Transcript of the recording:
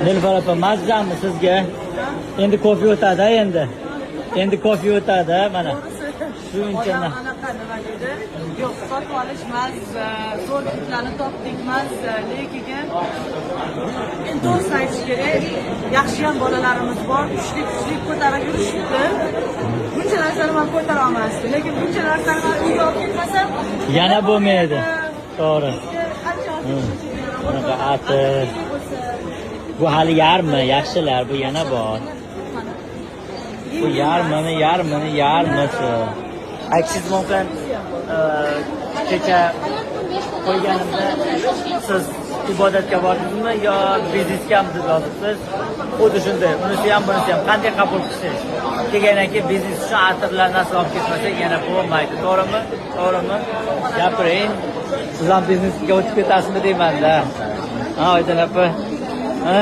Nilufar opa, mazzami sizga? Endi kofe o'tadi endi. Endi kofe o'tadi mana. Shuncha anaqa nima dedi? Yo'q, sotib olish mazza, zo'rliklarni topdik mazza, lekin endi to'g'risini aytish kerak, yaxshiyam bolalarimiz bor, kuchli ko'tarib yurishibdi. Buncha narsani man ko'tara olmasdim, lekin buncha narsani man uyga olib ketmasam, yana bo'lmaydi. To'g'ri. Bunaqa ati. Bu hali yarmi, yaxshilar, bu yana bor. Bu yarmisi. Aytishingiz mumkin, kecha qo'yganimda siz ibodatga bordingizmi yo biznesgamsiz yozibsiz? Xuddi shunday, unisi ham bunisi ham qanday qabul qilsangiz? Kelgandan keyin biznes uchun atirlar narsa olib ketmasak yana bo'lmaydi. To'g'rimi? To'g'rimi? Gapiring. Siz ham biznesga o'tib ketasizmi deymanda. Ha, Oydin opa. Ha?